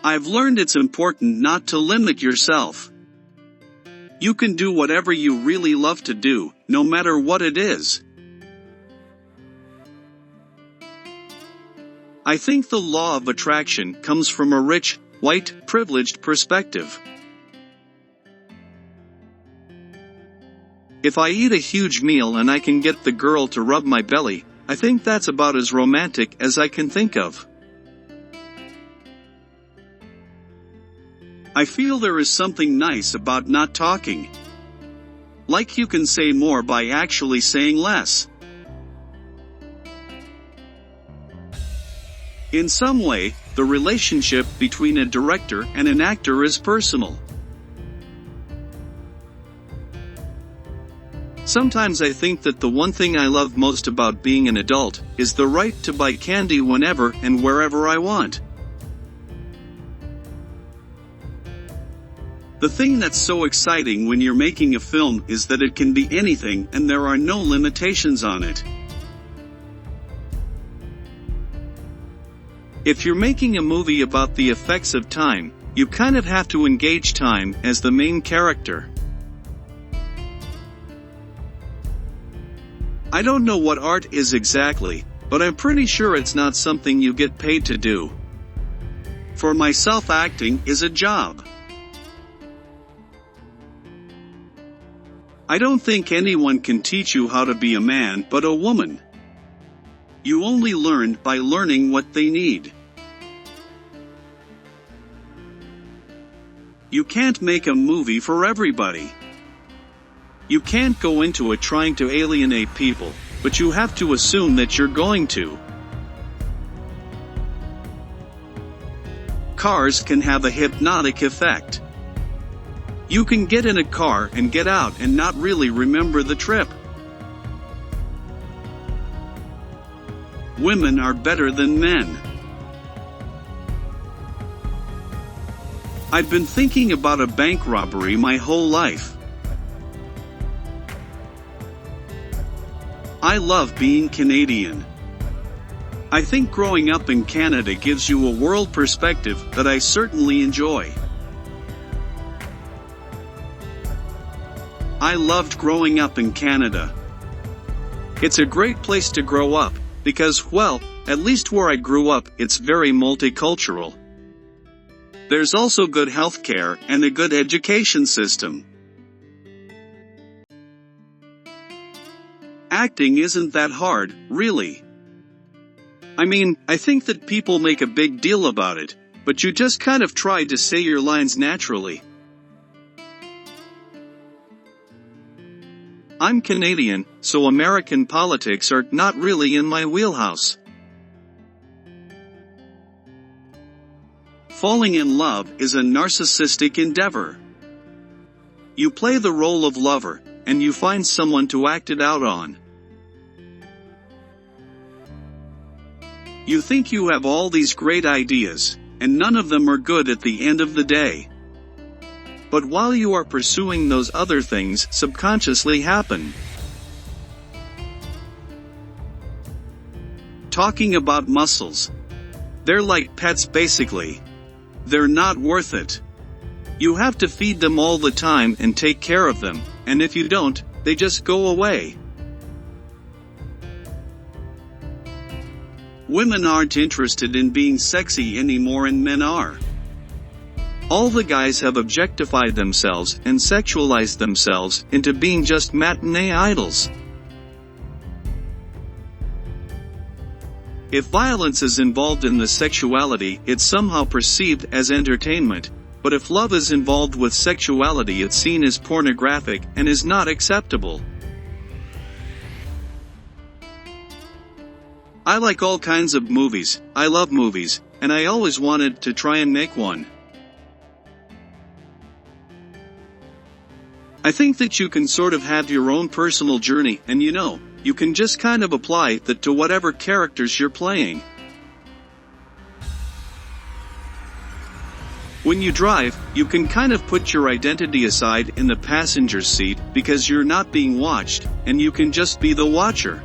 I've learned it's important not to limit yourself. You can do whatever you really love to do, no matter what it is. I think the law of attraction comes from a rich, white, privileged perspective. If I eat a huge meal and I can get the girl to rub my belly, I think that's about as romantic as I can think of. I feel there is something nice about not talking. Like you can say more by actually saying less. In some way, the relationship between a director and an actor is personal. Sometimes I think that the one thing I love most about being an adult is the right to buy candy whenever and wherever I want. The thing that's so exciting when you're making a film is that it can be anything and there are no limitations on it. If you're making a movie about the effects of time, you kind of have to engage time as the main character. I don't know what art is exactly, but I'm pretty sure it's not something you get paid to do. For myself, acting is a job. I don't think anyone can teach you how to be a man but a woman. You only learn by learning what they need. You can't make a movie for everybody. You can't go into it trying to alienate people, but you have to assume that you're going to. Cars can have a hypnotic effect. You can get in a car and get out and not really remember the trip. Women are better than men. I've been thinking about a bank robbery my whole life. I love being Canadian. I think growing up in Canada gives you a world perspective that I certainly enjoy. I loved growing up in Canada. It's a great place to grow up, because, well, at least where I grew up, it's very multicultural. There's also good healthcare and a good education system. Acting isn't that hard, really. I mean, I think that people make a big deal about it, but you just kind of try to say your lines naturally. I'm Canadian, so American politics are not really in my wheelhouse. Falling in love is a narcissistic endeavor. You play the role of lover, and you find someone to act it out on. You think you have all these great ideas, and none of them are good at the end of the day. But while you are pursuing those other things subconsciously happen. Talking about muscles. They're like pets basically. They're not worth it. You have to feed them all the time and take care of them, and if you don't, they just go away. Women aren't interested in being sexy anymore and men are. All the guys have objectified themselves and sexualized themselves into being just matinee idols. If violence is involved in the sexuality, it's somehow perceived as entertainment, but if love is involved with sexuality, it's seen as pornographic and is not acceptable. I like all kinds of movies, I love movies, and I always wanted to try and make one. I think that you can sort of have your own personal journey, and you can just kind of apply that to whatever characters you're playing. When you drive, you can kind of put your identity aside in the passenger seat because you're not being watched, and you can just be the watcher.